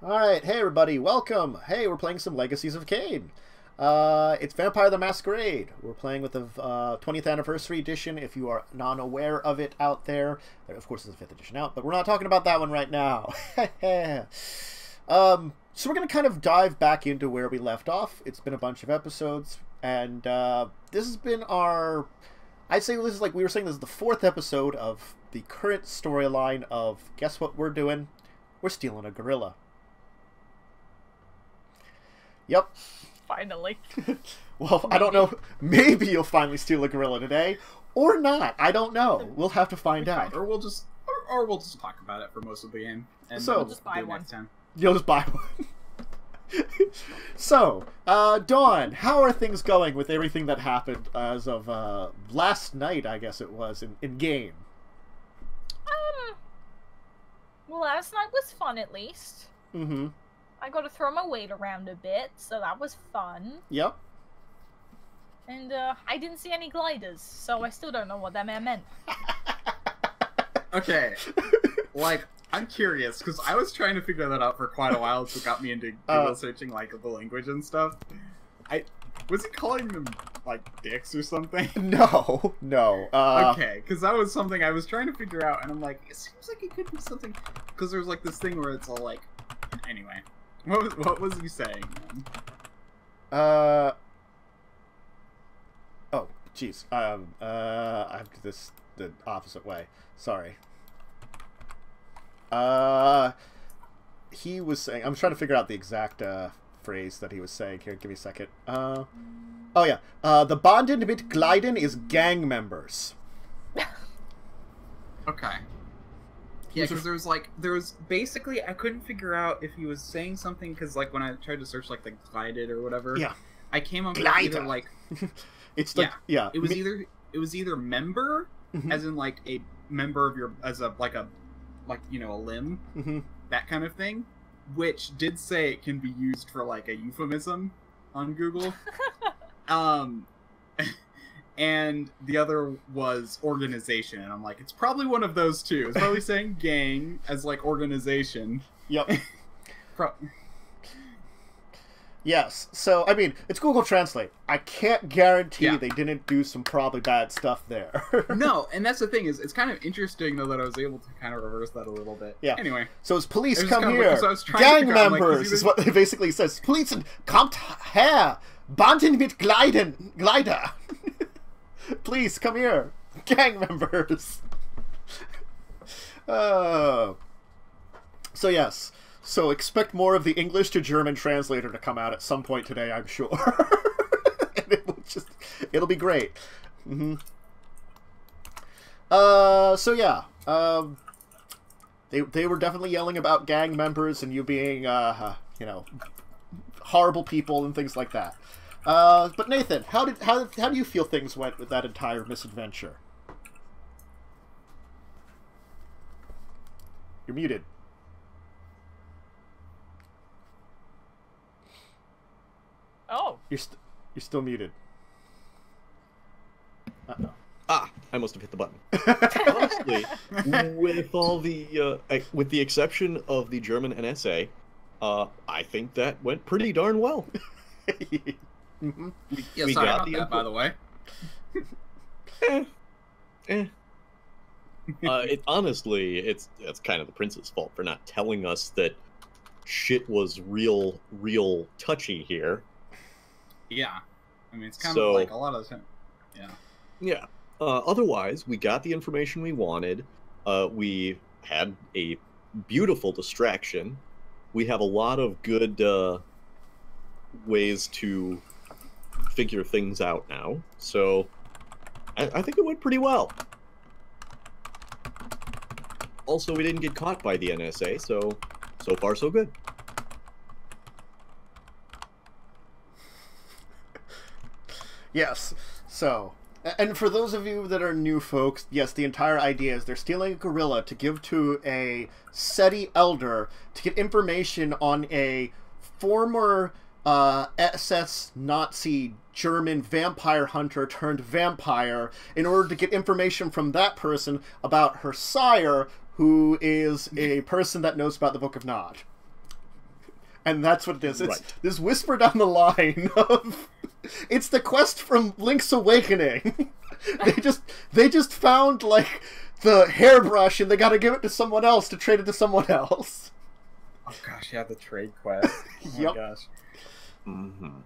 Alright, hey everybody, welcome! Hey, we're playing some Legacies of Caine. It's Vampire the Masquerade. We're playing with the 20th Anniversary Edition, if you are non-aware of it out there. Of course, there's a 5th edition out, but we're not talking about that one right now. So we're going to kind of dive back into where we left off. It's been a bunch of episodes, and this has been our... I'd say this is like, we were saying this is the 4th episode of the current storyline of, guess what we're doing? We're stealing a gorilla. Yep. Finally. Well, I don't know. Maybe you'll finally steal a gorilla today, or not. I don't know. We'll have to find out. Or we'll just talk about it for most of the game, and so then we'll just buy one next time. You'll just buy one. So, Dawn, how are things going with everything that happened as of last night? I guess it was in game. Well, last night was fun at least. Mm-hmm. I got to throw my weight around a bit, so that was fun. Yep. And I didn't see any gliders, so I still don't know what that man meant. Okay, like, I'm curious, because I was trying to figure that out for quite a while, so it got me into Google searching, like, the language and stuff. Was he calling them, like, dicks or something? No, no. Okay, because that was something I was trying to figure out, and I'm like, it seems like it could be something, because there's, like, this thing where it's all, like, anyway. What was he saying, then? Oh, jeez. I have to do this the opposite way. Sorry. He was saying... I'm trying to figure out the exact phrase that he was saying. Here, give me a second. Oh, yeah. The bonded mit Gleiden is gang members. Okay. Yeah, because there was basically, I couldn't figure out if he was saying something, because, like, when I tried to search, like, the glided or whatever, yeah, I came up with either, like, it's like, yeah, it was either member, as in, like, a member of your, as a, like, you know, a limb, that kind of thing, which did say it can be used for, like, a euphemism on Google, and the other was organization, and I'm like, it's probably one of those two. It's probably saying gang as, like, organization. Yep. Yes. So, I mean, it's Google Translate. I can't guarantee they didn't do some probably bad stuff there. No, and that's the thing, is it's kind of interesting, though, that I was able to kind of reverse that a little bit. Yeah. Anyway. So it's police it come here. Gang members is what it basically says. Police kommt her. Banden mit Gleider. Please, come here. Gang members. So, yes. So, expect more of the English to German translator to come out at some point today, I'm sure. And it'll be great. So, yeah. They were definitely yelling about gang members and you being, you know, horrible people and things like that. But Nathan, how do you feel things went with that entire misadventure? You're muted. Oh. You're still muted. Uh-oh. Ah, I must have hit the button. Honestly, with all the with the exception of the German NSA, I think that went pretty darn well. Yeah, sorry about that, by the way. Honestly, it's kind of the prince's fault for not telling us that shit was real touchy here. Yeah, I mean, it's kind of like a lot of the time. Yeah. Yeah. Otherwise, we got the information we wanted. We had a beautiful distraction. We have a lot of good ways to figure things out now. So, I think it went pretty well. Also, we didn't get caught by the NSA, so far so good. Yes. So, and for those of you that are new folks, yes, the entire idea is they're stealing a gorilla to give to a SETI elder to get information on a former SS Nazi German vampire hunter turned vampire in order to get information from that person about her sire, who is a person that knows about the Book of Nod. And that's what it is. It's Right. this whisper down the line of... It's the quest from Link's Awakening. they just found, like, the hairbrush, and they gotta give it to someone else to trade it to someone else. Oh gosh, yeah, the trade quest. Oh my Yep. gosh. Mm-hmm.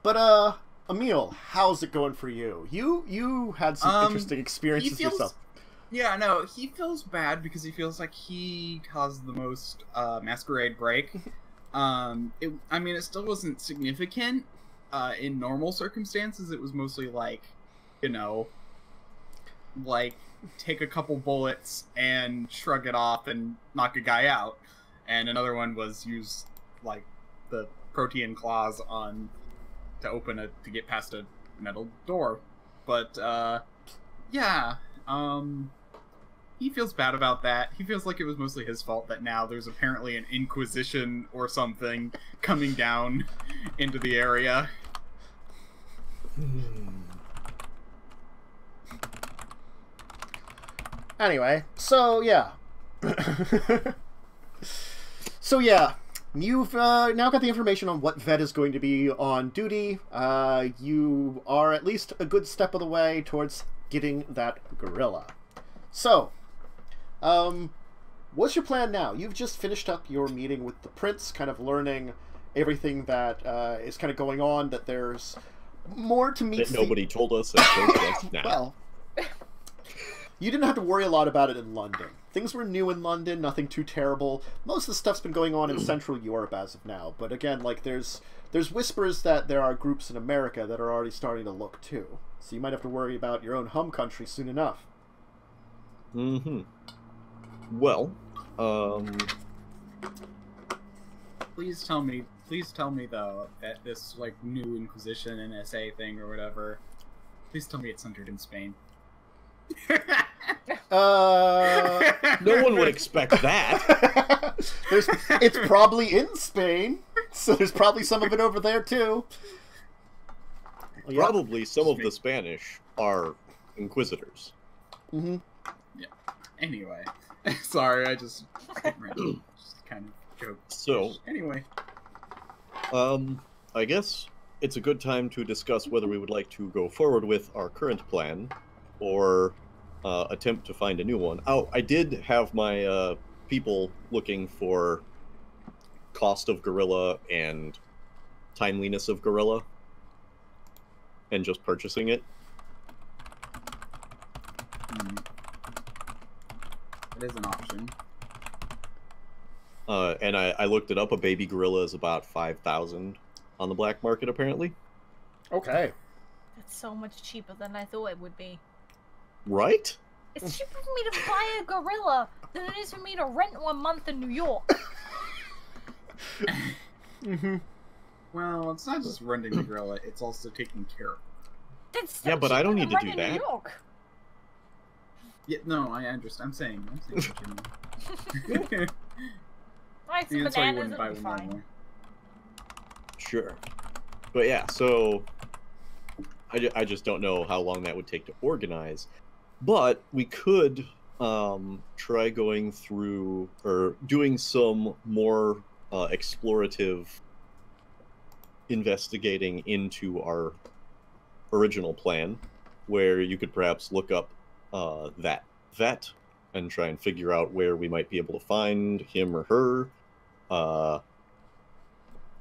But, Emil, how's it going for you? You had some interesting experiences yourself. Yeah, no, he feels bad because he feels like he caused the most Masquerade break. I mean, it still wasn't significant in normal circumstances. It was mostly like, you know, like take a couple bullets and shrug it off and knock a guy out. And another one was use like the protean claws on to get past a metal door. But yeah, he feels bad about that. He feels like it was mostly his fault that now there's apparently an inquisition or something coming down into the area. Anyway, so yeah. So yeah, you've now got the information on what vet is going to be on duty. You are at least a good step of the way towards getting that gorilla. So, what's your plan now? You've just finished up your meeting with the prince, kind of learning everything that is kind of going on, that there's more to meet. That nobody told us that now. Well, you didn't have to worry a lot about it in London. Things were new in London, nothing too terrible. Most of the stuff's been going on in Central Europe as of now. But again, like there's whispers that there are groups in America that are already starting to look too. So you might have to worry about your own home country soon enough. Mm-hmm. Well, Please tell me though that this like new Inquisition NSA thing or whatever. Please tell me it's centered in Spain. no one would expect that. It's probably in Spain, so there's probably some of it over there too. Well, yeah. Probably some of the Spanish are inquisitors. Mm-hmm. Yeah. Anyway, sorry, I just kind of joked. So, anyway, I guess it's a good time to discuss whether we would like to go forward with our current plan, or attempt to find a new one. Oh, I did have my people looking for cost of gorilla and timeliness of gorilla, and just purchasing it. it is an option. And I looked it up. A baby gorilla is about 5,000 on the black market, apparently. Okay. That's so much cheaper than I thought it would be. Right? It's cheaper for me to buy a gorilla than it is for me to rent 1 month in New York. Mm-hmm. Well, it's not just renting the gorilla; it's also taking care of. That's still Yeah, but I don't cheaper need to than do renting that. New York. Yeah, no, I understand. I'm saying what you mean. Buy some That's why you bananas, wouldn't it'll buy be one fine. anymore. Sure. But yeah, so I just don't know how long that would take to organize. But we could try going through or doing some more explorative investigating into our original plan, where you could perhaps look up that vet and try and figure out where we might be able to find him or her,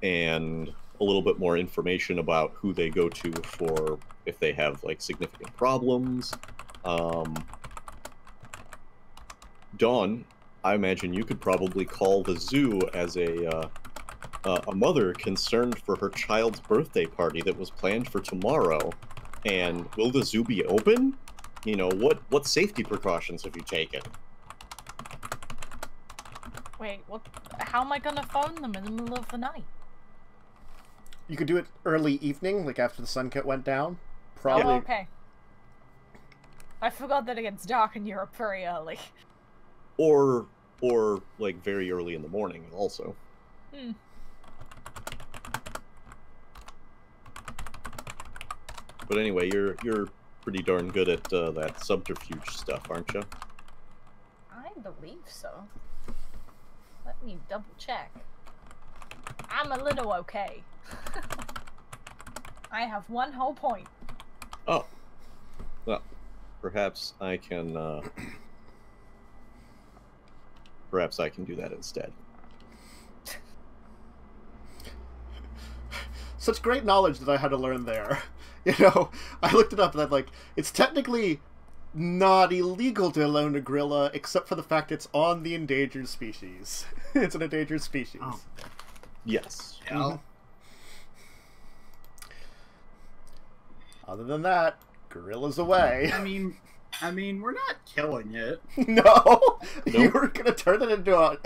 and a little bit more information about who they go to for if they have like significant problems. Dawn, I imagine you could probably call the zoo as a mother concerned for her child's birthday party that was planned for tomorrow. And will the zoo be open? You know, what safety precautions have you taken? Wait, what? How am I gonna phone them in the middle of the night? You could do it early evening, like after the sun went down. Probably. Oh, okay. I forgot that it gets dark in Europe very early. Or like very early in the morning also. Hmm. But anyway, you're pretty darn good at that subterfuge stuff, aren't you? I believe so. Let me double check. I'm a little okay. I have one whole point. Oh. Well, perhaps I can, perhaps I can do that instead. Such great knowledge that I had to learn there. You know, I looked it up and I'm like, it's technically not illegal to own a gorilla, except for the fact it's on the endangered species. It's an endangered species. Oh. Yes. Yeah. Mhm. Other than that, gorilla's away. I mean, we're not killing it. No, you Nope. were gonna turn it into a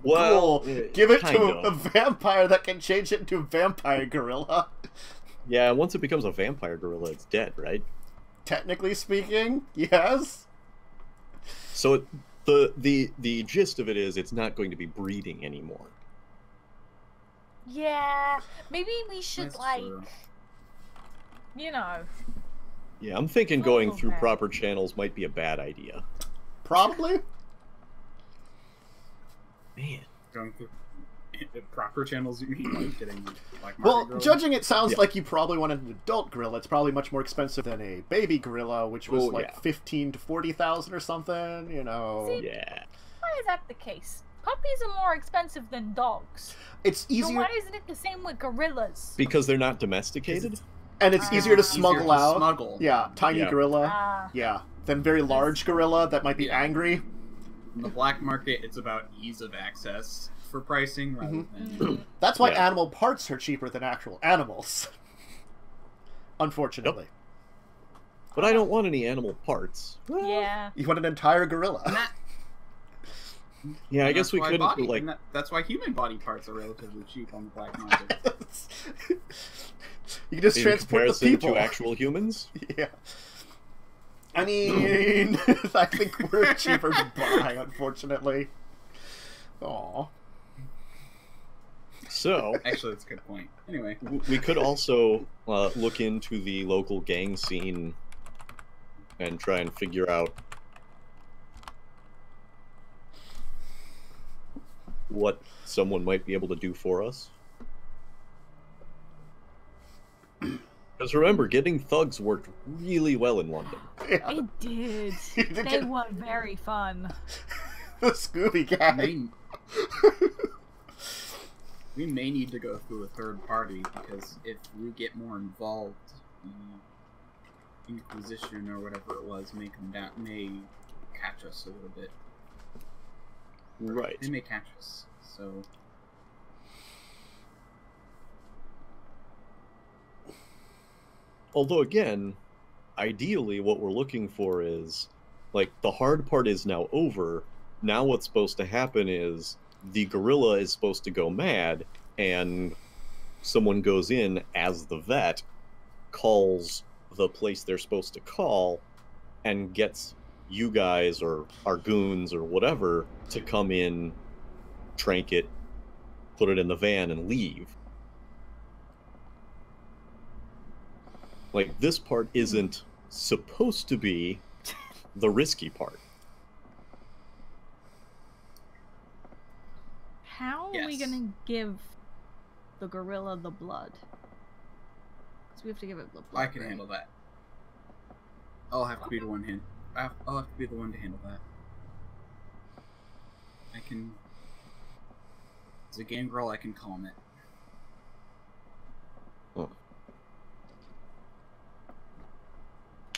Well, ghoul, give it kind to of. a vampire that can change it into a vampire gorilla. Yeah, once it becomes a vampire gorilla, it's dead, right? Technically speaking, yes. So the gist of it is it's not going to be breeding anymore. Yeah, maybe we should That's like, true. you know. Yeah, I'm thinking going through Okay. proper channels might be a bad idea. Probably. Man. Going through proper channels, you mean like getting like Well, market gorilla? judging it sounds Yeah. like you probably wanted an adult gorilla. It's probably much more expensive than a baby gorilla, which was Oh, like yeah. 15 to 40,000 or something. You know, See, Yeah. Why is that the case? Puppies are more expensive than dogs. it's So easier why isn't it the same with gorillas? Because they're not domesticated? and it's easier to smuggle out. Smuggle. Yeah, tiny Yeah. gorilla. Ah, Yeah, than very large gorilla that might be Yeah. angry. In the black market, it's about ease of access for pricing rather than. That's why Yeah. animal parts are cheaper than actual animals. Unfortunately, But I don't want any animal parts. yeah. you want an entire gorilla. And that- Yeah, I and guess that's we why couldn't, body- like... and that's why human body parts are relatively cheap on the black market. You can just in transport the comparison people. to actual humans? Yeah. I mean, I think we're cheaper to buy, unfortunately. Aw. So, Actually, that's a good point. Anyway, we could also look into the local gang scene and try and figure out what someone might be able to do for us. Because remember, getting thugs worked really well in London. Yeah. It did. You did They get were very fun. the Scooby gang. we may need to go through a third party because if we get more involved, the Inquisition or whatever it was may catch us a little bit. Right. They may catch us. So Although, again, ideally what we're looking for is, like, the hard part is now over. Now what's supposed to happen is the gorilla is supposed to go mad, and someone goes in as the vet, calls the place they're supposed to call, and gets you guys or our goons or whatever to come in, trank it, put it in the van, and leave. Like, this part isn't supposed to be the risky part. How are we Yes. gonna give the gorilla the blood? Because we have to give it the blood. I can right? handle that. I'll have to be the one I'll have to be the one to handle that. I can. As a game girl, I can calm it.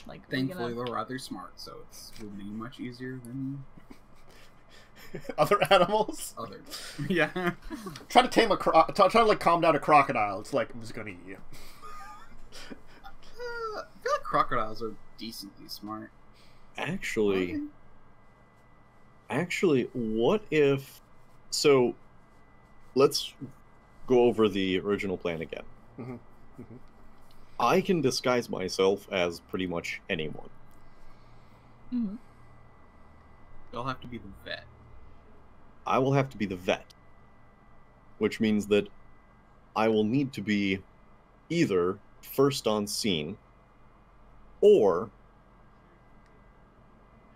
Like, we're Thankfully, gonna... they're rather smart, so it's will be much easier than Other animals. others. Yeah. Try to tame a try to like calm down a crocodile. It's like, I'm just gonna eat you. I feel like crocodiles are decently smart. Actually, what if... So, let's go over the original plan again. Mhm, mhm. I can disguise myself as pretty much anyone. Mhm. They'll have to be the vet. I will have to be the vet. Which means that I will need to be either first on scene, or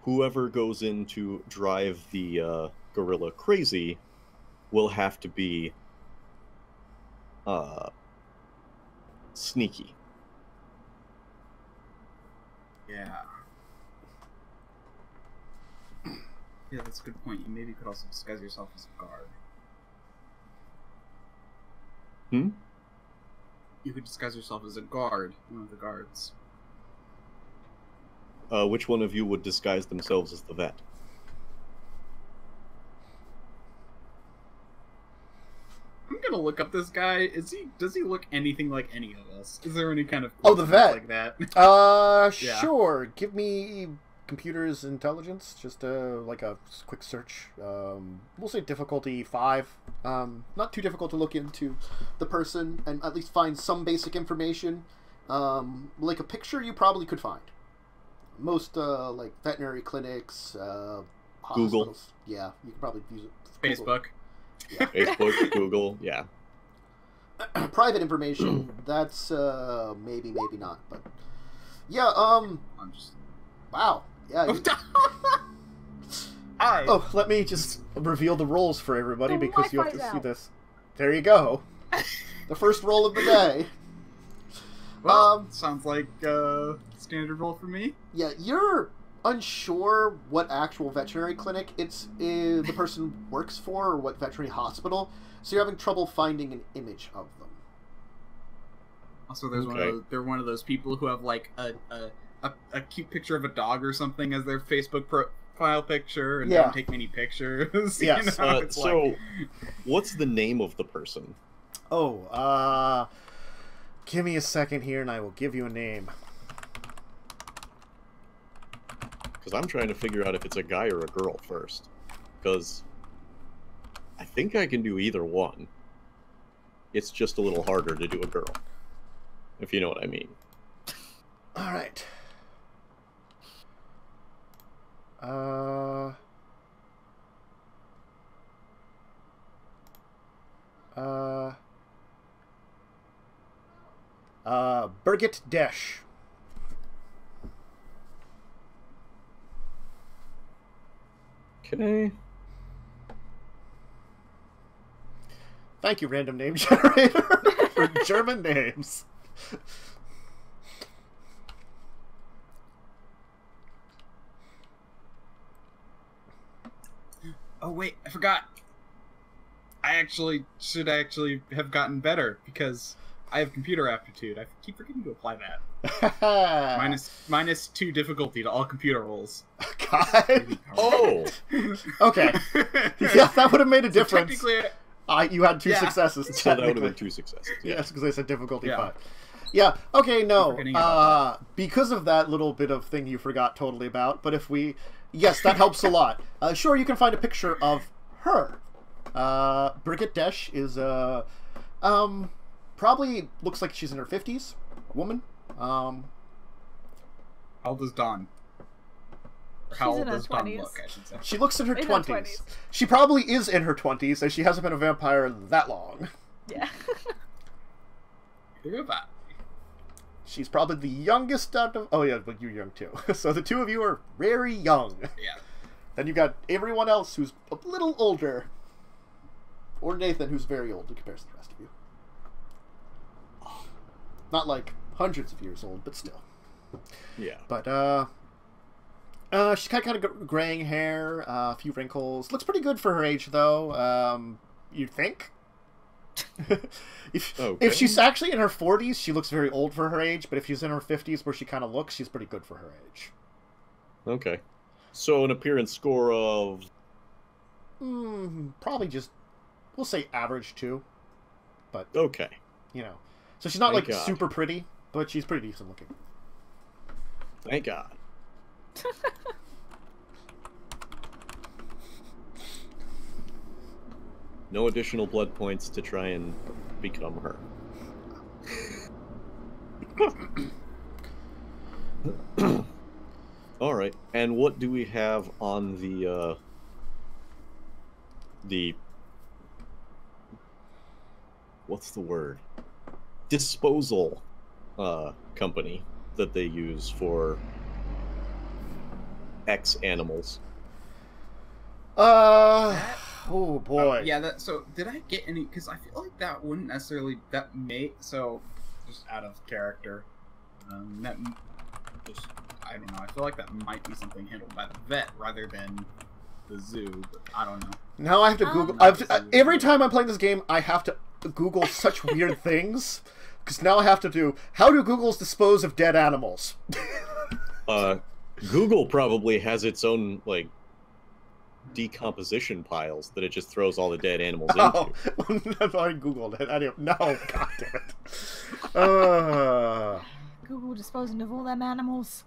whoever goes in to drive the gorilla crazy will have to be sneaky. Yeah. Yeah, that's a good point. You maybe could also disguise yourself as a guard. Hmm? You could disguise yourself as a guard, one of the guards. Which one of you would disguise themselves as the vet? I'm gonna look up this guy. Does he look anything like any of us? Is there any kind of Oh, the vet like that? Yeah. Sure. Give me computer's intelligence. Just like a quick search. We'll say difficulty 5. Not too difficult to look into the person and at least find some basic information. Like a picture you probably could find. Most like veterinary clinics, hospitals. Google. Yeah, you could probably use it. Facebook. Yeah. Facebook, Google, yeah. Private information, that's maybe not, but yeah. I'm just... Wow. Yeah. Hi. Oh, let me just reveal the rolls for everybody The because you have to Wi-Fi's see out. this. There you go. The first roll of the day. Well, sounds like standard roll for me. Yeah, you're unsure what actual veterinary clinic the person works for or what veterinary hospital, so you're having trouble finding an image of them. Also, there's Okay. they're one of those people who have like a cute picture of a dog or something as their Facebook profile picture and Yeah. don't take many pictures. Yes. You know? It's So, like, what's the name of the person? Oh, give me a second here and I will give you a name. Because I'm trying to figure out if it's a guy or a girl first. Because I think I can do either one. It's just a little harder to do a girl. If you know what I mean. All right. Birgit Desch. Okay. Thank you, random name generator, for German names. oh wait, I forgot. I should have gotten better because I have computer aptitude. I keep forgetting to apply that. minus 2 difficulty to all computer rolls. God. Oh! Okay. Yeah, that would have made a So difference. technically, You had 2 Yeah. successes. So that would have technically. been 2 successes. Yes, because I said difficulty Yeah. 5. Yeah, okay, no. forgetting about Because of that little bit of thing you forgot totally about, but if we... Yes, that helps a lot. Sure, you can find a picture of her. Birgit Desch is, probably looks like she's in her 50s. A woman. how old is Dawn? Or She's how in old her does Dawn 20s. look, I should say. She looks in her In her 20s. 20s. She probably is in her 20s, and she hasn't been a vampire that long. Yeah. Think about She's probably the youngest out of... Oh, yeah, but you're young, too. So the two of you are very young. Yeah. Then you got everyone else who's a little older. Or Nathan, who's very old in comparison to the rest of you. Not like hundreds of years old, but still. Yeah. But, she's got kind of graying hair, a few wrinkles. Looks pretty good for her age, though. You'd think? If she's actually in her 40s, she looks very old for her age, but if she's in her 50s where she kind of looks, she's pretty good for her age. Okay. So an appearance score of... Probably just, we'll say average 2. But, Okay. you know. So she's not, Thank like, God. super pretty, but she's pretty decent looking. Thank God. No additional blood points to try and become her. All right. And what do we have on the what's the word? Disposal company that they use for X animals? Oh boy. Yeah. So did I get any? Because I feel like that wouldn't necessarily so just out of character. That just I don't know. I feel like that might be something handled by the vet rather than the zoo. But I don't know. Now I have to Google. Every time I'm playing this game, I have to Google such weird things. Because now I have to do, how do Googles dispose of dead animals? Google probably has its own, like, decomposition piles that it just throws all the dead animals into. I Googled it. I didn't. No, god damn it. Google disposing of all them animals.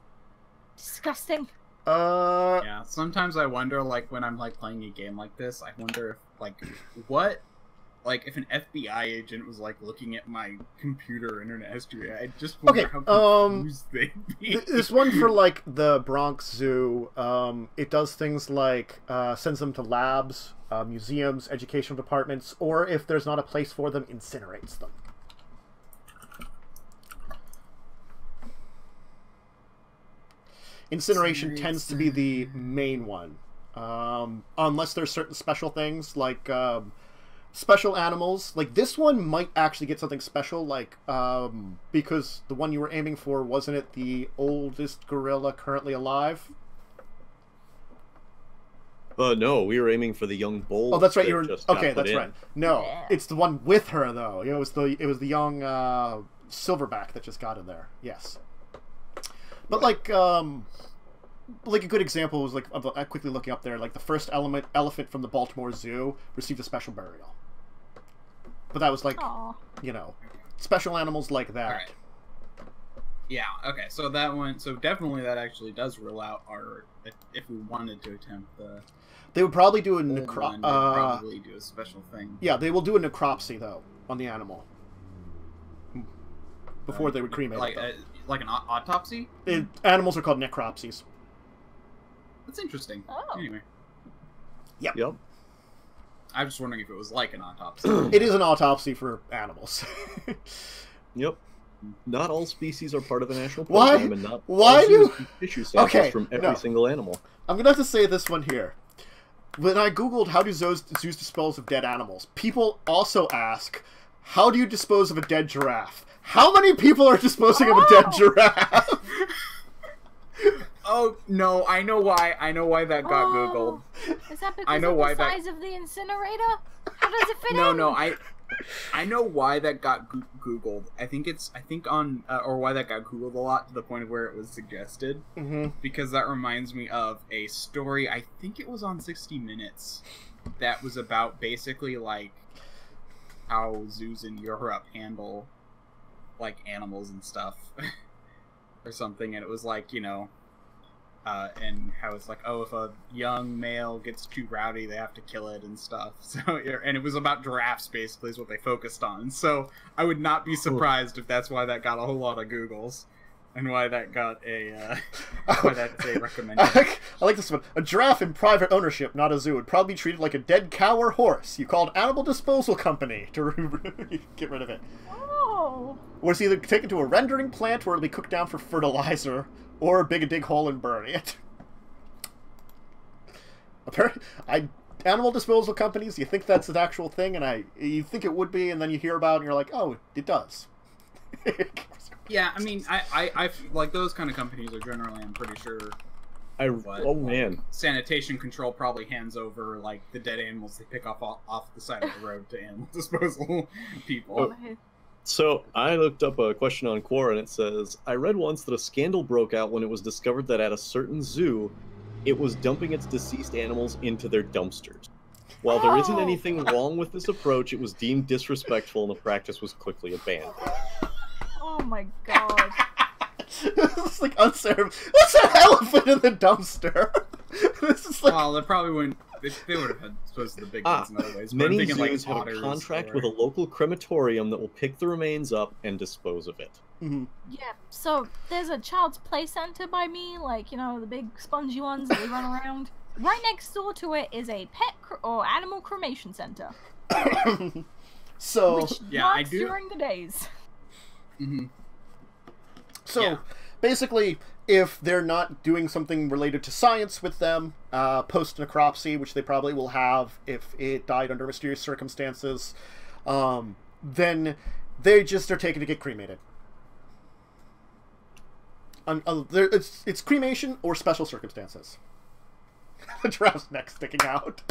Disgusting. Yeah, sometimes I wonder, like, when I'm, like, playing a game like this, I wonder if, like, if an FBI agent was, like, looking at my computer internet history, I just wonder how confused they'd be. This one for, like, the Bronx Zoo, it does things like, sends them to labs, museums, educational departments, or if there's not a place for them, incinerates them. Incineration tends to be the main one. Unless there's certain special things, like, special animals. Like, this one might actually get something special, like, because the one you were aiming for, wasn't it the oldest gorilla currently alive? No, we were aiming for the young bull. Oh, that's right, you were... just Okay, got put that's in. right. No, it's the one with her, though. You know, it was the young, silverback that just got in there. Yes. But, like a good example was, like, quickly looking up there, like, the first elephant from the Baltimore Zoo received a special burial. But that was, like, you know, special animals like that. All right. Yeah, okay, so that one, so definitely that actually does rule out our, if we wanted to attempt the... They would probably do a probably do a special thing. Yeah, they will do a necropsy, though, on the animal. Before they would cremate it. Like an autopsy? Animals are called necropsies. That's interesting. Oh. Anyway. Yep. I was just wondering if it was like an autopsy. It is an autopsy for animals. Yep. Not all species are part of the national program, and not why do tissue samples from every single animal. I'm gonna have to say this one here. When I googled how do zoos dispose of dead animals, people also ask, how do you dispose of a dead giraffe? How many people are disposing of a dead giraffe? Oh no! I know why. I know why that got googled. Is that because of the size of the incinerator? How does it fit in? No. I know why that got googled. I think or why that got googled a lot to the point of where it was suggested. Mm-hmm. Because that reminds me of a story. I think it was on 60 Minutes. That was about basically like how zoos in Europe handle like animals and stuff, or something. And it was like, you know. And how it's like, oh, if a young male gets too rowdy, they have to kill it and stuff. So, and it was about giraffes, basically, is what they focused on. So, I would not be surprised if that's why that got a whole lot of Googles, and why that got why that's a recommendation. I like this one. A giraffe in private ownership, not a zoo, would probably be treated like a dead cow or horse. You called animal disposal company to get rid of it. Oh. Or it's either taken to a rendering plant, or it'll be cooked down for fertilizer. Or dig a hole and bury it. Animal disposal companies, you think that's an actual thing, and you think it would be, and then you hear about it, and you're like, oh, it does. Yeah, I mean, I like those kind of companies are generally, I'm pretty sure. Oh man, sanitation control probably hands over like the dead animals they pick off the side of the road to animal disposal people. Oh. So, I looked up a question on Quora, and it says, I read once that a scandal broke out when it was discovered that at a certain zoo, it was dumping its deceased animals into their dumpsters. While there isn't anything wrong with this approach, it was deemed disrespectful, and the practice was quickly abandoned. Oh my god. It's like unceremonious. What's an elephant in the dumpster? This is like... Well, they probably wouldn't... They would have had supposed to the big ones in other ways. Many zoos have a contract with a local crematorium that will pick the remains up and dispose of it. Mm-hmm. Yeah, so there's a child's play center by me, like, you know, the big spongy ones that they run around. Right next door to it is a pet or animal cremation center. So... Which works during the days. Mm-hmm. So... Yeah. basically, if they're not doing something related to science with them, post-necropsy, which they probably will have if it died under mysterious circumstances, then they just are taken to get cremated. It's cremation or special circumstances. The giraffe's neck sticking out.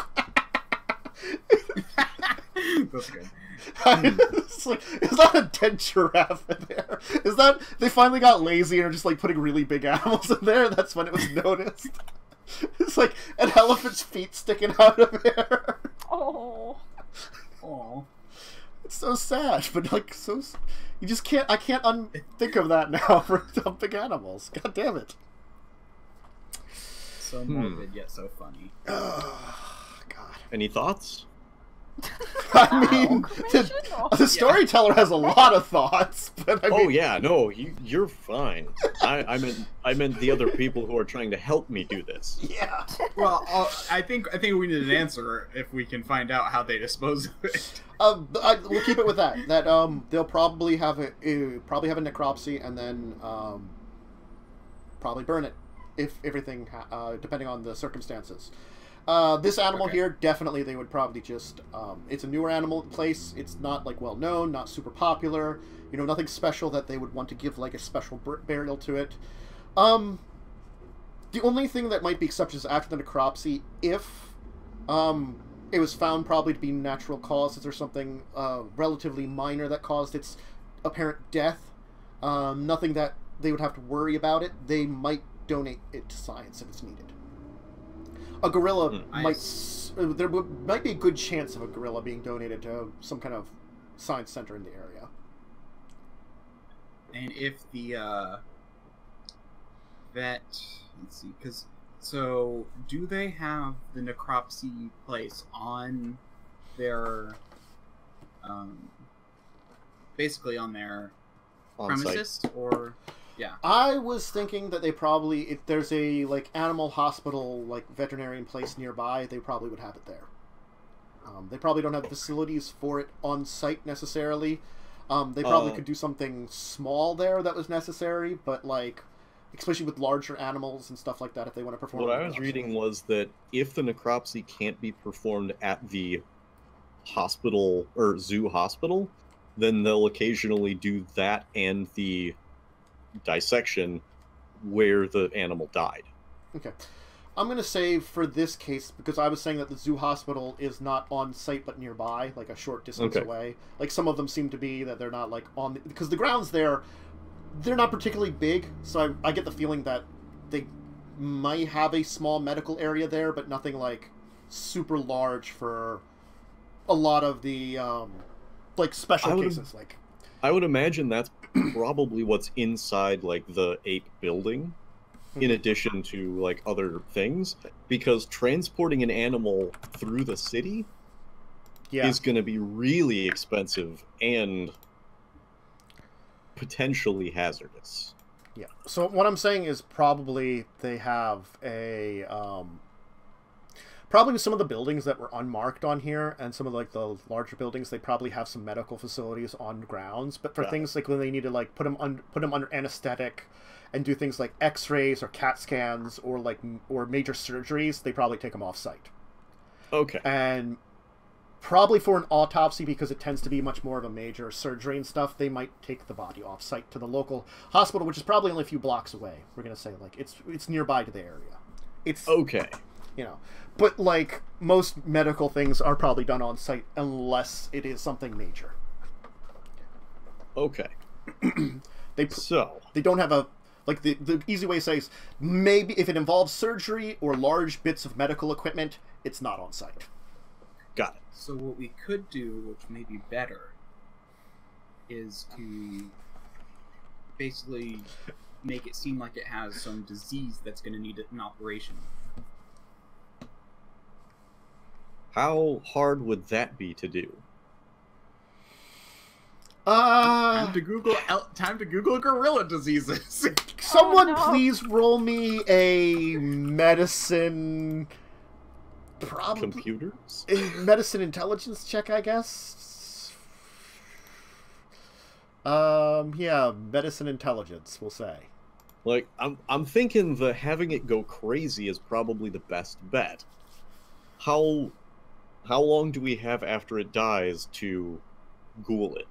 That's good. It's like, is that a dead giraffe in there? Is that they finally got lazy and are just like putting really big animals in there? That's when it was noticed. It's like an elephant's feet sticking out of there. Oh. Oh. It's so sad, but like so. You just can't. I can't think of that now for big animals. God damn it. So morbid yet so funny. Oh, God. Any thoughts? I mean, the storyteller has a lot of thoughts, but I mean... Oh yeah, no, you're fine. I meant the other people who are trying to help me do this. Yeah. Well, I think we need an answer if we can find out how they dispose of it. We'll keep it with that. That they'll probably have a necropsy and then probably burn it if everything depending on the circumstances. This animal here, definitely they would probably just, it's a newer animal place, it's not, like, well-known, not super popular, you know, nothing special that they would want to give, like, a special burial to it. The only thing that might be exception is after the necropsy, if, it was found probably to be natural causes or something, relatively minor that caused its apparent death, nothing that they would have to worry about it, they might donate it to science if it's needed. A gorilla there might be a good chance of a gorilla being donated to some kind of science center in the area. And if the let's see, because so do they have the necropsy place on their basically on their premises site. Or yeah, I was thinking that they probably, if there's a like animal hospital, like veterinarian place nearby, they probably would have it there. They probably don't have facilities for it on site necessarily. They probably could do something small there that was necessary, but like, especially with larger animals and stuff like that, if they want to perform. What I was reading was that if the necropsy can't be performed at the hospital or zoo hospital, then they'll occasionally do that and the dissection where the animal died. Okay. I'm going to say for this case, because I was saying that the zoo hospital is not on site but nearby, like a short distance away. Like some of them seem to be that they're not like on... because the grounds there, they're not particularly big, so I get the feeling that they might have a small medical area there, but nothing like super large for a lot of the like special cases. Like I would imagine that's probably what's inside like the ape building, in addition to like other things, because transporting an animal through the city is going to be really expensive and potentially hazardous. Yeah. So what I'm saying is probably they have a probably some of the buildings that were unmarked on here, and some of like the larger buildings, they probably have some medical facilities on grounds. But for things like when they need to like put them under anesthetic and do things like X-rays or CAT scans or like major surgeries, they probably take them off site. Okay. And probably for an autopsy, because it tends to be much more of a major surgery and stuff, they might take the body off site to the local hospital, which is probably only a few blocks away. We're gonna say like it's nearby to the area. It's okay. You know, but like most medical things are probably done on site unless it is something major. Okay. They don't have a like the easy way to say is maybe if it involves surgery or large bits of medical equipment, it's not on site. Got it. So what we could do, which may be better, is to basically make it seem like it has some disease that's going to need an operation. How hard would that be to do? Time to Google gorilla diseases. Someone please roll me a medicine. Probably computers. A medicine intelligence check, I guess. Yeah, medicine intelligence, we'll say. Like, I'm thinking the having it go crazy is probably the best bet. How long do we have after it dies to ghoul it?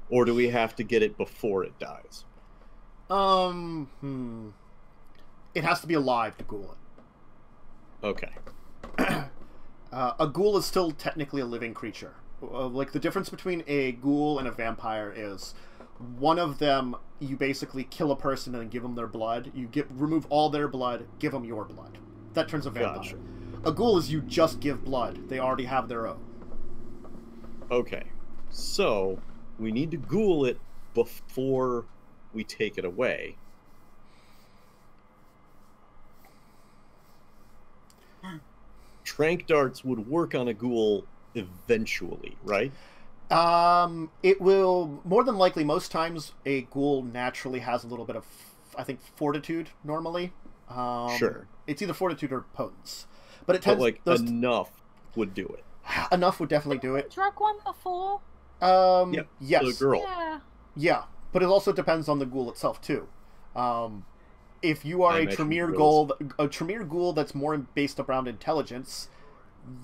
Or do we have to get it before it dies? It has to be alive to ghoul it. Okay. A ghoul is still technically a living creature. Like, the difference between a ghoul and a vampire is one of them, you basically kill a person and give them their blood. You remove all their blood, give them your blood. That turns a vampire. Gotcha. A ghoul is you just give blood. They already have their own. Okay. So, we need to ghoul it before we take it away. Trank darts would work on a ghoul eventually, right? It will, more than likely, most times a ghoul naturally has a little bit of, I think, fortitude normally. Sure. It's either fortitude or potence. But it tends, enough would do it. Enough would definitely do it. Drug one before? Yeah, yes. the girl. Yeah, but it also depends on the ghoul itself, too. If you are a Tremere ghoul that's more based around intelligence,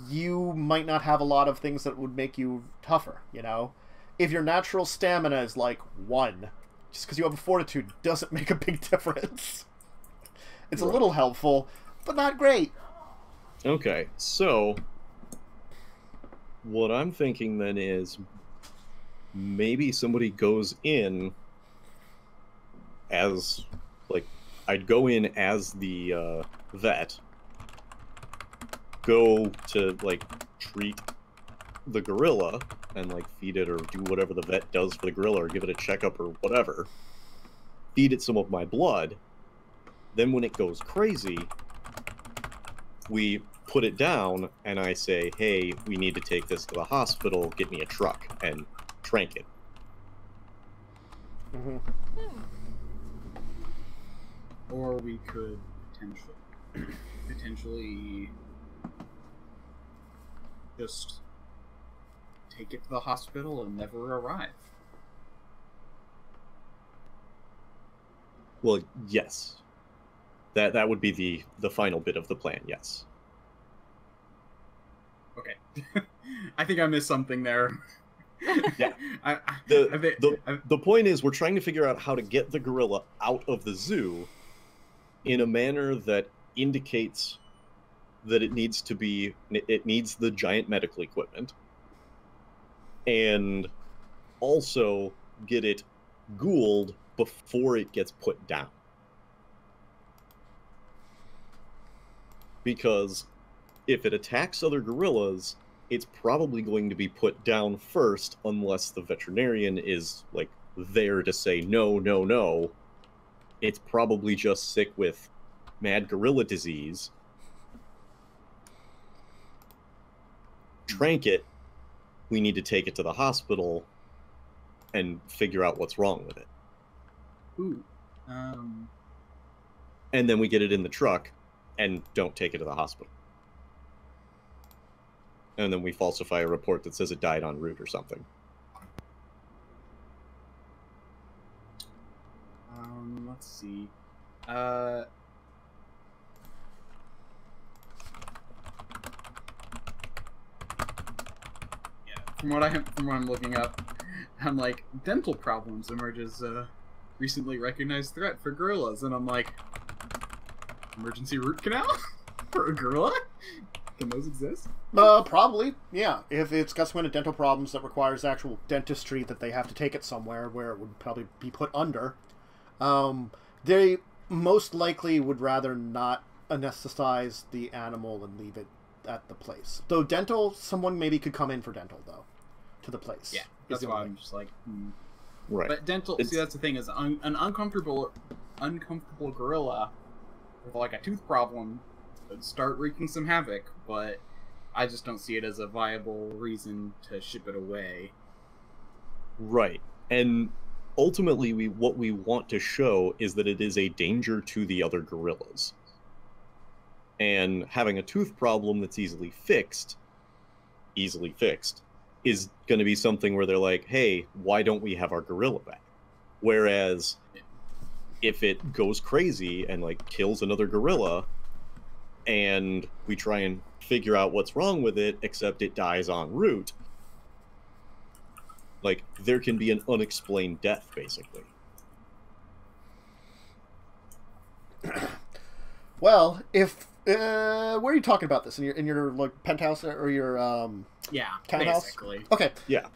you might not have a lot of things that would make you tougher, you know? If your natural stamina is like 1, just because you have a fortitude doesn't make a big difference. It's a little helpful, but not great. Okay, so what I'm thinking then is maybe somebody goes in as, like, I'd go in as the vet, go to, like, treat the gorilla and, like, feed it or do whatever the vet does for the gorilla or give it a checkup or whatever, feed it some of my blood, then when it goes crazy, we put it down and I say, hey, we need to take this to the hospital, get me a truck, and trank it. Mm-hmm. Or we could potentially just take it to the hospital and never arrive. Well, yes. That would be the final bit of the plan, yes. Okay. I think I missed something there. Yeah. The point is we're trying to figure out how to get the gorilla out of the zoo in a manner that indicates that it needs the giant medical equipment, and also get it ghouled before it gets put down. Because if it attacks other gorillas, it's probably going to be put down first unless the veterinarian is, like, there to say no, no, no. It's probably just sick with mad gorilla disease. Trank it, we need to take it to the hospital and figure out what's wrong with it. Ooh. And then we get it in the truck and don't take it to the hospital. And then we falsify a report that says it died en route or something. Let's see. From what I'm looking up, I'm like, dental problems emerge as a recently recognized threat for gorillas, and I'm like, emergency root canal for a gorilla? Can those exist? Probably, yeah. If it's got some kind of dental problems that requires actual dentistry that they have to take it somewhere where it would probably be put under, they most likely would rather not anesthetize the animal and leave it at the place. Though dental, someone maybe could come in for dental, though, to the place. Yeah, that's why I'm just like, Right. But dental, see, that's the thing, is an uncomfortable gorilla with, like, a tooth problem would start wreaking some havoc, but I just don't see it as a viable reason to ship it away. Right. And ultimately, what we want to show is that it is a danger to the other gorillas. And having a tooth problem that's easily fixed is going to be something where they're like, hey, why don't we have our gorilla back? Whereas if it goes crazy and like kills another gorilla and we try and figure out what's wrong with it, except it dies en route, like there can be an unexplained death, basically. Well, if where are you talking about this, in your like penthouse or your Yeah, townhouse? basically. Okay. Yeah.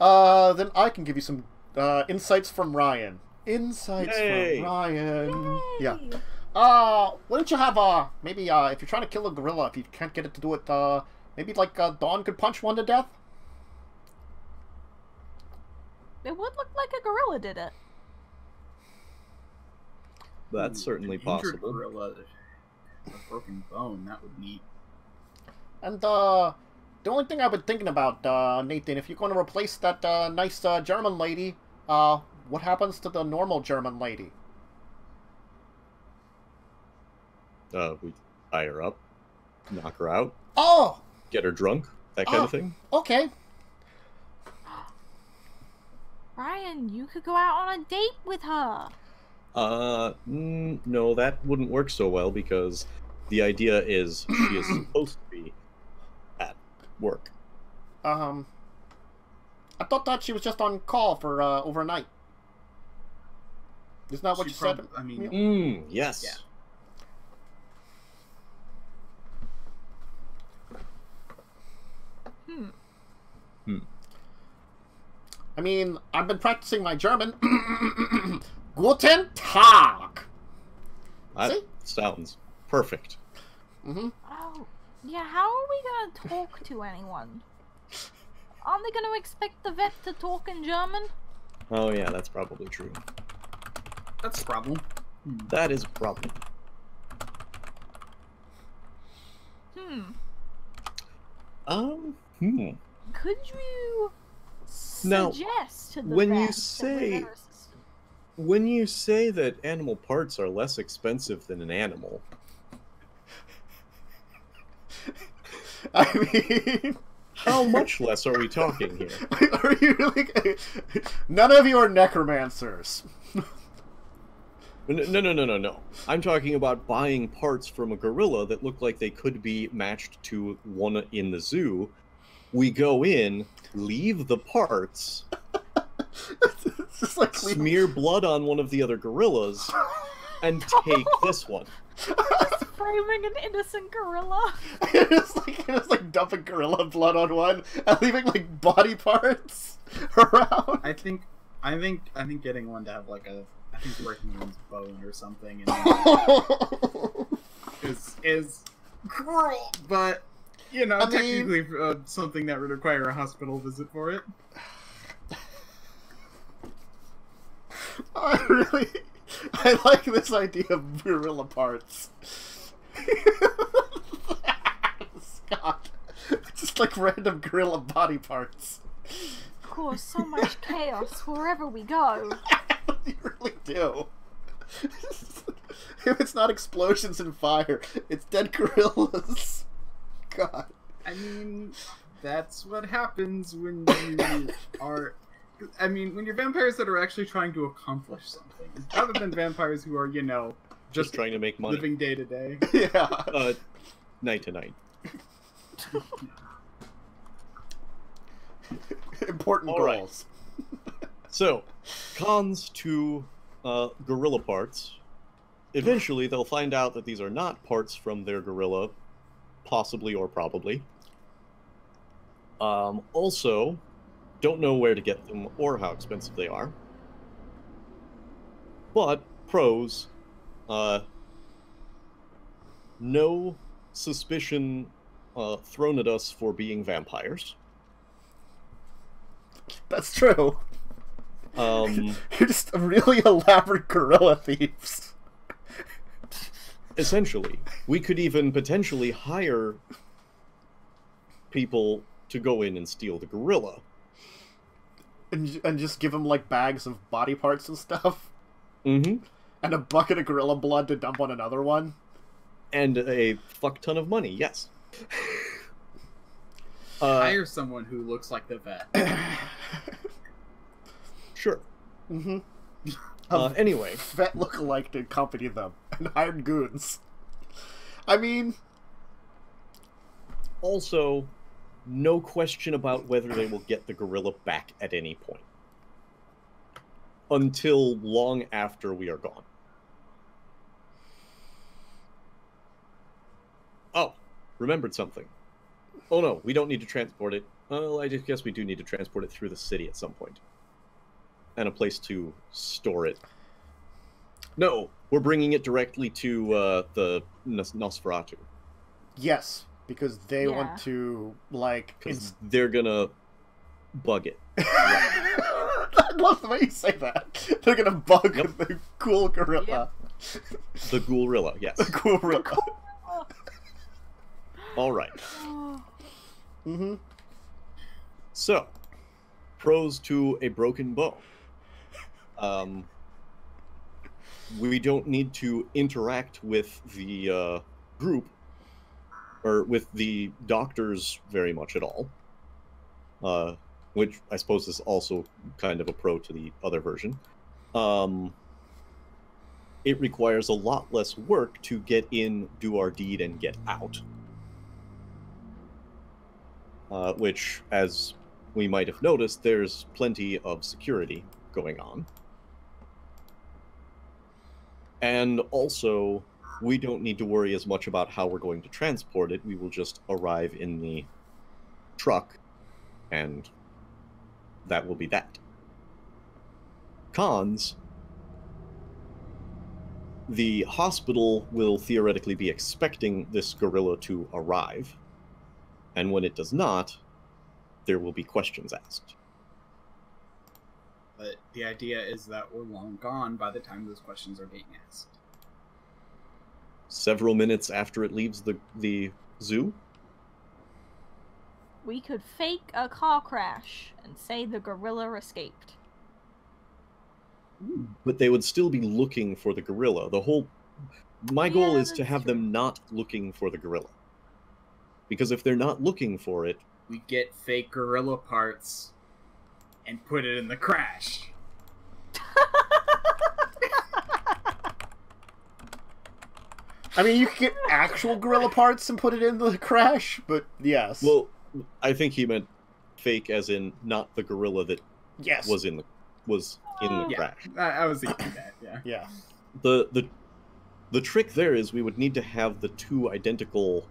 Then I can give you some insights from Ryan. Insights Yay. from Ryan. Yay. Yeah. Why don't you have maybe if you're trying to kill a gorilla, if you can't get it to do it, maybe like Dawn could punch one to death. It would look like a gorilla did it. That's certainly An injured possible. Gorilla, a broken bone, that would need. And the only thing I've been thinking about, Nathan, if you're going to replace that nice German lady, what happens to the normal German lady? We tie her up, knock her out, Oh, get her drunk, that kind of thing. okay. Ryan, you could go out on a date with her. No, that wouldn't work so well because the idea is she is supposed to be at work. I thought that she was just on call for overnight. Isn't that what you said? I mean, Yes. Yeah. I mean, I've been practicing my German. Guten Tag. That See? sounds perfect. Oh, yeah, how are we gonna talk to anyone? Aren't they gonna expect the vet to talk in German? Oh yeah, that's probably true. that's a problem. That is a problem. Could you Now, suggest to the when you vet say- that we're their assistant? When you say that animal parts are less expensive than an animal, I mean, how much less are we talking here? are you really? None of you are necromancers. No. I'm talking about buying parts from a gorilla that look like they could be matched to one in the zoo. We go in, leave the parts, It's just like smear blood on one of the other gorillas, and take this one. Framing an innocent gorilla. it's like dumping gorilla blood on one and leaving like body parts around. I think getting one to have like breaking one's bone or something is cruel, but you know, technically something that would require a hospital visit for it. I like this idea of gorilla parts. Scott, just like random gorilla body parts. Of course, so much chaos wherever we go. You really do. If it's not explosions and fire, it's dead gorillas. God. I mean, that's what happens when you are. I mean, when you're vampires that are actually trying to accomplish something, rather than vampires who are, you know, Just trying to make money. living day to day. Yeah. Night to night. Important All right. goals. So, cons to gorilla parts. Eventually, they'll find out that these are not parts from their gorilla, possibly or probably. Also, don't know where to get them or how expensive they are. But, pros, no suspicion thrown at us for being vampires. That's true. Um, You're just really elaborate gorilla thieves. Essentially, we could even potentially hire people to go in and steal the gorilla. And just give them, like, bags of body parts and stuff. Mm-hmm. And a bucket of gorilla blood to dump on another one. And a fuck ton of money, yes. Hire someone who looks like the vet. Sure. Mm-hmm. Anyway. Vet look-alike to accompany them, and hired goons. I mean... Also, no question about whether they will get the gorilla back at any point. Until long after we are gone. Oh, remembered something. Oh no, we don't need to transport it. Well, I guess we do need to transport it through the city at some point. And a place to store it. No, we're bringing it directly to the Nosferatu. Yes, because they Yeah. want to, like... Because they're gonna bug it. I love the way you say that. They're gonna bug the cool gorilla. The gorilla, yes. The cool gorilla. All right. Mm-hmm. So, pros to a broken bow. We don't need to interact with the group, or with the doctors very much at all. Which I suppose is also kind of a pro to the other version. It requires a lot less work to get in, do our deed, and get out. Which, as we might have noticed, there's plenty of security going on. And also, we don't need to worry as much about how we're going to transport it. We will just arrive in the truck, and that will be that. Cons: the hospital will theoretically be expecting this gorilla to arrive, and when it does not, there will be questions asked. But the idea is that we're long gone by the time those questions are being asked. Several minutes after it leaves the zoo? We could fake a car crash and say the gorilla escaped. But they would still be looking for the gorilla. My goal is to that's have true. them not looking for the gorilla. Because if they're not looking for it, We get fake gorilla parts and put it in the crash. I mean, you could get actual gorilla parts and put it in the crash, but yes. well, I think he meant fake as in not the gorilla that yes. was in the Yeah. crash. I was thinking that, yeah. Yeah. The trick there is we would need to have the two identical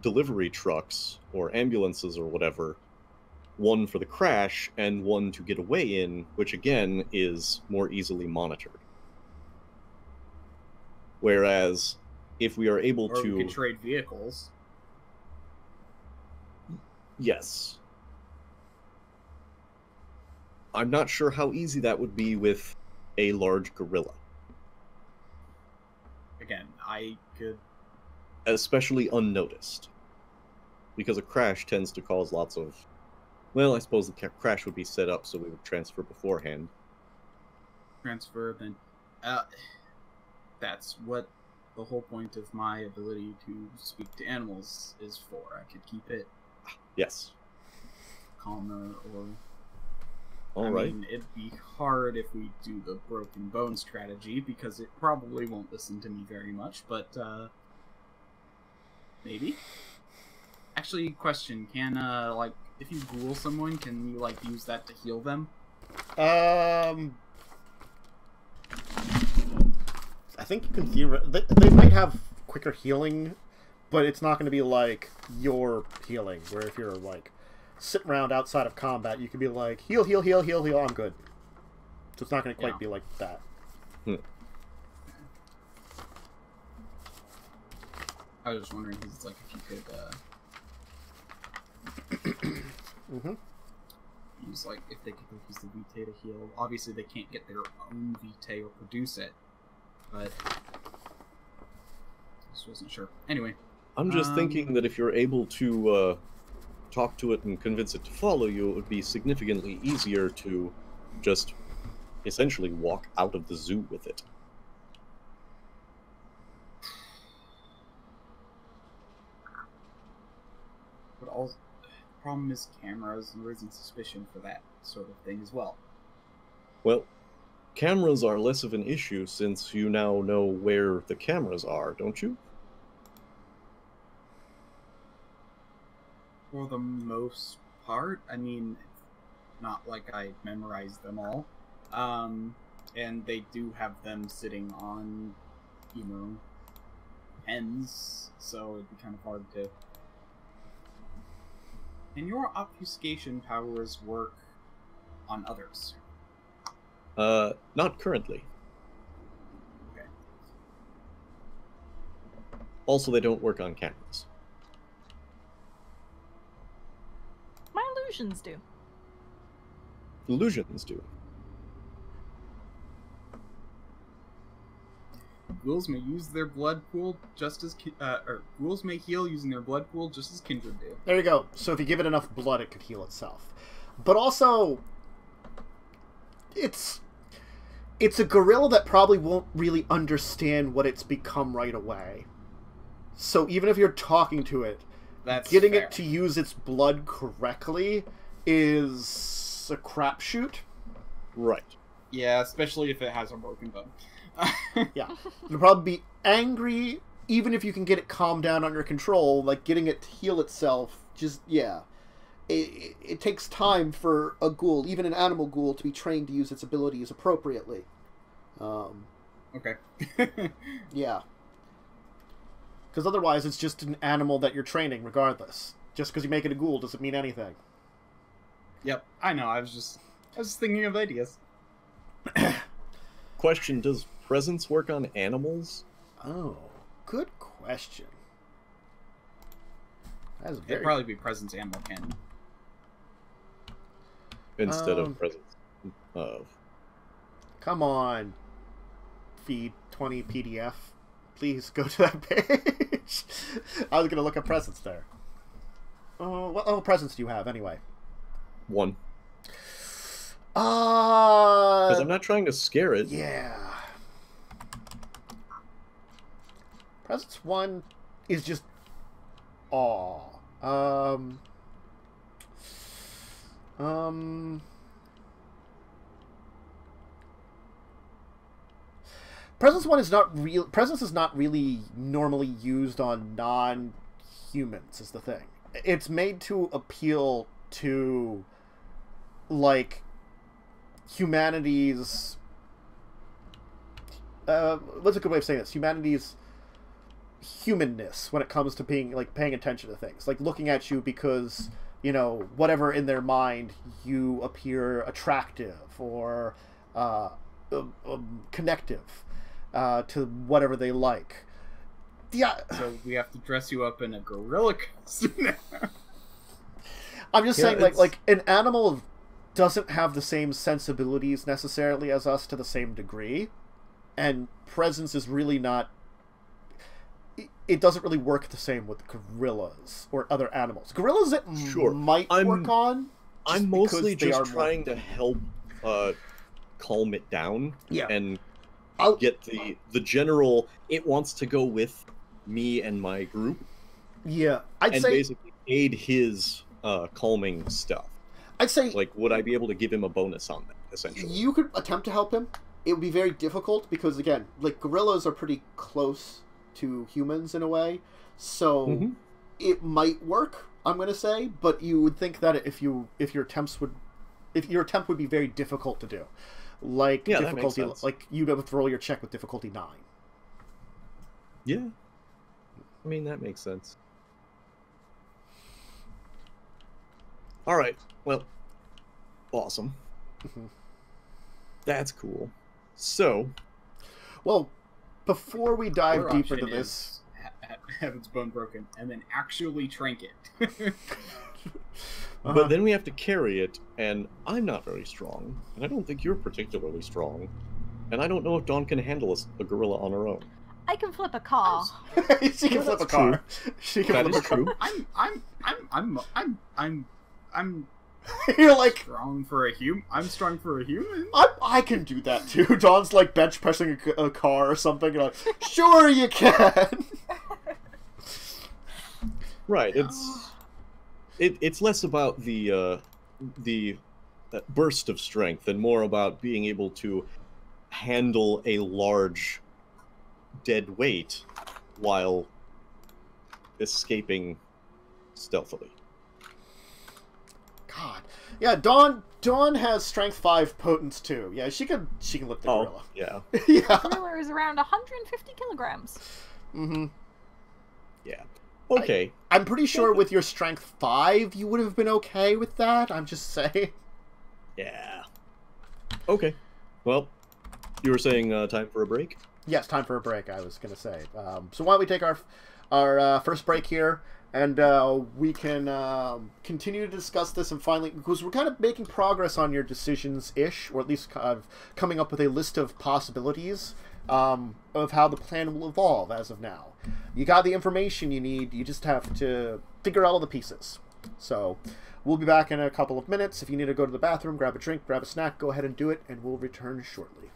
delivery trucks or ambulances or whatever, one for the crash and one to get away in, which again is more easily monitored. Whereas if we are able Or to... we can trade vehicles. Yes. I'm not sure how easy that would be with a large gorilla. Again, I could... Especially unnoticed. Because a crash tends to cause lots of... Well, I suppose the crash would be set up so we would transfer beforehand. transfer, then that's what the whole point of my ability to speak to animals is for. I could keep it Yes. calmer, or All I right. mean, it'd be hard if we do the broken bone strategy, because it probably won't listen to me very much, but maybe. Actually, question, can like, if you ghoul someone, can you like use that to heal them? I think you can they might have quicker healing, but it's not going to be like your healing, where if you're like sitting around outside of combat, you can be like heal, heal, heal, heal, heal, I'm good. So it's not going to quite be like that. I was just wondering, because it's like if you could use, like, if they could use the Vitae to heal. Obviously, they can't get their own Vitae or produce it, but just wasn't sure. Anyway, I'm just thinking that if you're able to talk to it and convince it to follow you, it would be significantly easier to just essentially walk out of the zoo with it. but also, problem is cameras and raising suspicion for that sort of thing as well. Well, cameras are less of an issue since you now know where the cameras are, don't you? For the most part, I mean, not like I memorized them all. And they do have them sitting on, you know, pens, so it'd be kind of hard to... And your obfuscation powers work on others? Not currently. Okay. Also, they don't work on cameras. My illusions do. Illusions do. Ghouls may use their blood pool just as or ghouls may heal using their blood pool just as kindred do. There you go. So if you give it enough blood, it could heal itself. But also, it's a gorilla that probably won't really understand what it's become right away. So even if you're talking to it, That's getting fair. it to use its blood correctly is a crapshoot. Right. Yeah, especially if it has a broken bone. Yeah. It'll probably be angry, even if you can get it calmed down under control, like getting it to heal itself, just, yeah. It takes time for a ghoul, even an animal ghoul, to be trained to use its abilities appropriately. Okay. Yeah. Because otherwise it's just an animal that you're training, regardless. Just because you make it a ghoul doesn't mean anything. Yep, I know, I was just thinking of ideas. Question, does presence work on animals? Oh, good question. That's It'd very... probably be presence animal canon. Instead of presence of... Come on, feed 20 PDF. Please go to that page. I was going to look up presents there. What presents do you have, anyway? One. Because Because I'm not trying to scare it. Yeah. Presence 1 is just awe. Presence 1 is not real. Presence is not really normally used on non-humans, is the thing. It's made to appeal to, like, humanity's... what's a good way of saying this? Humanity's humanness when it comes to being, like, paying attention to things. Like, looking at you because, you know, whatever in their mind, you appear attractive or connective to whatever they like. Yeah. So we have to dress you up in a gorilla costume now. I'm just saying, it's- like an animal doesn't have the same sensibilities necessarily as us to the same degree, and presence is really not. It doesn't really work the same with gorillas or other animals. Gorillas it Sure. might work on. I'm because mostly they just are more- trying to help calm it down. Yeah. And I'll- get the general, it wants to go with me and my group, Yeah, I'd and say basically aid his calming stuff. I'd say Like, would I be able to give him a bonus on that, essentially? you could attempt to help him. It would be very difficult because, again, like, gorillas are pretty close to humans in a way, so Mhm. it might work, I'm going to say, but you would think that if your attempt would be very difficult to do. Like, Yeah, that makes difficulty, sense. like, you'd have to roll your check with difficulty 9. Yeah. I mean, that makes sense. Alright, well, awesome. Mhm. That's cool. So, Well, before we dive Other deeper option to this... is have its bone broken and then actually trank it. but then we have to carry it, and I'm not very strong, and I don't think you're particularly strong, and I don't know if Dawn can handle a gorilla on her own. I can flip a car. she can Yeah, flip a that's car. She can That flip is a car. true. I'm You're like, strong for a human. I'm strong for a human. I can do that too. Dawn's like bench pressing a car or something. You're like, sure you can. Right, it's... It's less about the burst of strength and more about being able to handle a large dead weight while escaping stealthily. God. Yeah, Dawn has strength 5 potence too. Yeah, she can lift the gorilla. Yeah. Yeah. The gorilla is around 150 kilograms. Mm-hmm. Yeah. Okay. I'm pretty sure with your strength 5 you would have been okay with that. I'm just saying. Yeah. Okay. Well, you were saying time for a break? Yes, time for a break, I was going to say. So why don't we take our first break here, and we can continue to discuss this and finally, because we're kind of making progress on your decisions-ish, or at least kind of coming up with a list of possibilities of how the plan will evolve as of now. You got the information you need, you just have to figure out all the pieces. So we'll be back in a couple of minutes. If you need to go to the bathroom, grab a drink, grab a snack, go ahead and do it, and we'll return shortly.